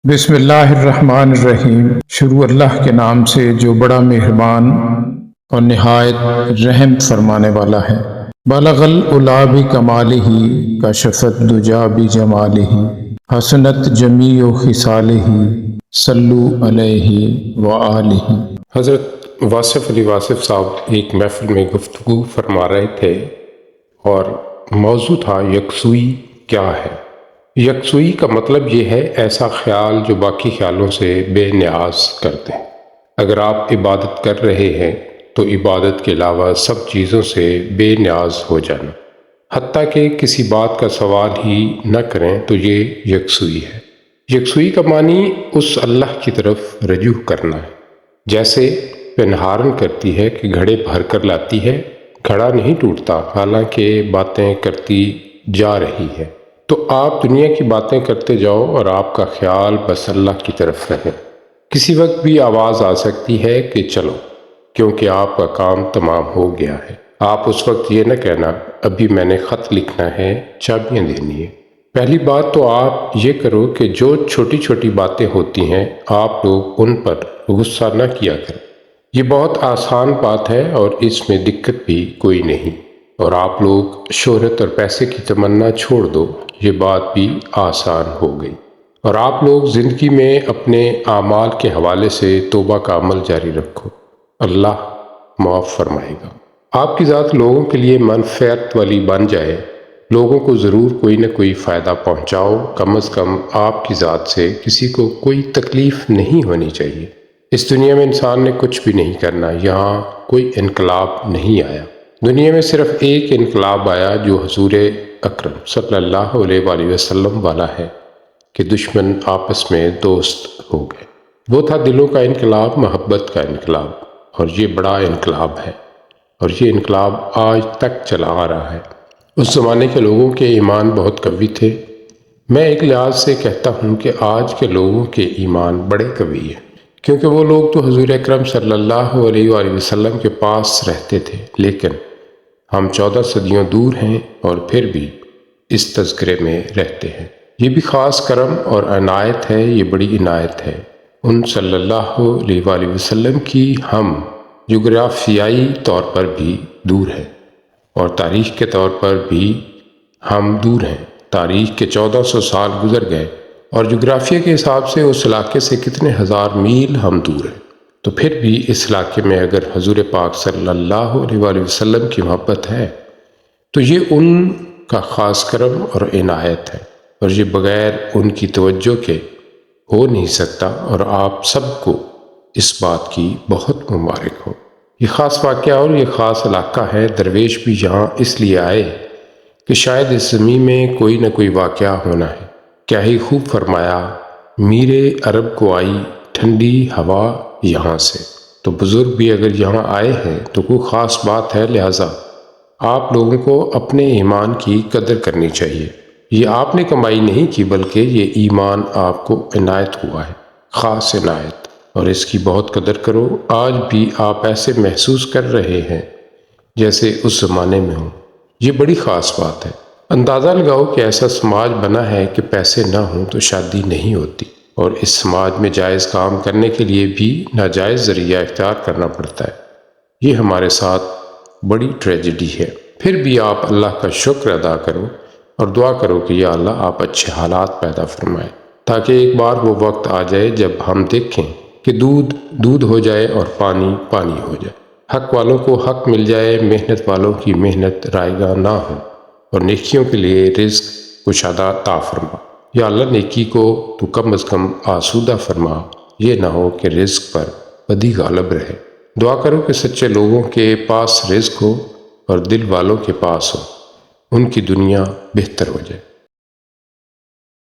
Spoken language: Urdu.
بسم اللہ الرحمن الرحیم۔ شروع اللہ کے نام سے جو بڑا مہربان اور نہایت رحم فرمانے والا ہے۔ بلغ العلا بکمالہ کشف الدجی بجمالہ حسنت جمیع خصالہ صلو علیہ وآلہ۔ حضرت واصف علی واصف صاحب ایک محفل میں گفتگو فرما رہے تھے اور موضوع تھا یکسوئی کیا ہے۔ یکسوئی کا مطلب یہ ہے ایسا خیال جو باقی خیالوں سے بے نیاز کر دے۔ اگر آپ عبادت کر رہے ہیں تو عبادت کے علاوہ سب چیزوں سے بے نیاز ہو جانا، حتیٰ کہ کسی بات کا سوال ہی نہ کریں تو یہ یکسوئی ہے۔ یکسوئی کا معنی اس اللہ کی طرف رجوع کرنا ہے، جیسے پنہارن کرتی ہے کہ گھڑے بھر کر لاتی ہے، گھڑا نہیں ٹوٹتا حالانکہ باتیں کرتی جا رہی ہے۔ تو آپ دنیا کی باتیں کرتے جاؤ اور آپ کا خیال بس اللہ کی طرف رہے۔ کسی وقت بھی آواز آ سکتی ہے کہ چلو، کیونکہ آپ کا کام تمام ہو گیا ہے۔ آپ اس وقت یہ نہ کہنا ابھی میں نے خط لکھنا ہے، چابیاں دینی ہے۔ پہلی بات تو آپ یہ کرو کہ جو چھوٹی چھوٹی باتیں ہوتی ہیں آپ لوگ ان پر غصہ نہ کیا کریں۔ یہ بہت آسان بات ہے اور اس میں دقت بھی کوئی نہیں۔ اور آپ لوگ شہرت اور پیسے کی تمنا چھوڑ دو، یہ بات بھی آسان ہو گئی۔ اور آپ لوگ زندگی میں اپنے اعمال کے حوالے سے توبہ کا عمل جاری رکھو، اللہ معاف فرمائے گا۔ آپ کی ذات لوگوں کے لیے منفعت والی بن جائے، لوگوں کو ضرور کوئی نہ کوئی فائدہ پہنچاؤ، کم از کم آپ کی ذات سے کسی کو کوئی تکلیف نہیں ہونی چاہیے۔ اس دنیا میں انسان نے کچھ بھی نہیں کرنا، یہاں کوئی انقلاب نہیں آیا۔ دنیا میں صرف ایک انقلاب آیا جو حضور اکرم صلی اللہ علیہ وآلہ وسلم والا ہے کہ دشمن آپس میں دوست ہو گئے۔ وہ تھا دلوں کا انقلاب، محبت کا انقلاب، اور یہ بڑا انقلاب ہے اور یہ انقلاب آج تک چلا آ رہا ہے۔ اس زمانے کے لوگوں کے ایمان بہت قوی تھے۔ میں ایک لحاظ سے کہتا ہوں کہ آج کے لوگوں کے ایمان بڑے قوی ہیں، کیونکہ وہ لوگ تو حضور اکرم صلی اللہ علیہ وآلہ وسلم کے پاس رہتے تھے، لیکن ہم 14 صدیوں دور ہیں اور پھر بھی اس تذکرے میں رہتے ہیں۔ یہ بھی خاص کرم اور عنایت ہے، یہ بڑی عنایت ہے ان صلی اللہ علیہ وآلہ وسلم کی۔ ہم جغرافیائی طور پر بھی دور ہیں اور تاریخ کے طور پر بھی ہم دور ہیں۔ تاریخ کے 1400 سال گزر گئے اور جغرافیہ کے حساب سے اس علاقے سے کتنے ہزار میل ہم دور ہیں۔ تو پھر بھی اس علاقے میں اگر حضور پاک صلی اللہ علیہ وآلہ وسلم کی محبت ہے تو یہ ان کا خاص کرم اور عنایت ہے، اور یہ بغیر ان کی توجہ کے ہو نہیں سکتا، اور آپ سب کو اس بات کی بہت مبارک ہو۔ یہ خاص واقعہ اور یہ خاص علاقہ ہے۔ درویش بھی یہاں اس لیے آئے کہ شاید اس زمین میں کوئی نہ کوئی واقعہ ہونا ہے۔ کیا ہی خوب فرمایا، میرے عرب کو آئی ٹھنڈی ہوا یہاں سے۔ تو بزرگ بھی اگر یہاں آئے ہیں تو کوئی خاص بات ہے، لہٰذا آپ لوگوں کو اپنے ایمان کی قدر کرنی چاہیے۔ یہ آپ نے کمائی نہیں کی بلکہ یہ ایمان آپ کو عنایت ہوا ہے، خاص عنایت، اور اس کی بہت قدر کرو۔ آج بھی آپ ایسے محسوس کر رہے ہیں جیسے اس زمانے میں ہوں، یہ بڑی خاص بات ہے۔ اندازہ لگاؤ کہ ایسا سماج بنا ہے کہ پیسے نہ ہوں تو شادی نہیں ہوتی، اور اس سماج میں جائز کام کرنے کے لیے بھی ناجائز ذریعہ اختیار کرنا پڑتا ہے۔ یہ ہمارے ساتھ بڑی ٹریجڈی ہے۔ پھر بھی آپ اللہ کا شکر ادا کرو اور دعا کرو کہ یا اللہ آپ اچھے حالات پیدا فرمائیں، تاکہ ایک بار وہ وقت آ جائے جب ہم دیکھیں کہ دودھ دودھ ہو جائے اور پانی پانی ہو جائے، حق والوں کو حق مل جائے، محنت والوں کی محنت رائیگاں نہ ہو، اور نیکیوں کے لیے رزق کشادہ عطا فرما۔ یا اللہ نیکی کو تو کم از کم آسودہ فرما، یہ نہ ہو کہ رزق پر بدی غالب رہے۔ دعا کرو کہ سچے لوگوں کے پاس رزق ہو اور دل والوں کے پاس ہو، ان کی دنیا بہتر ہو جائے۔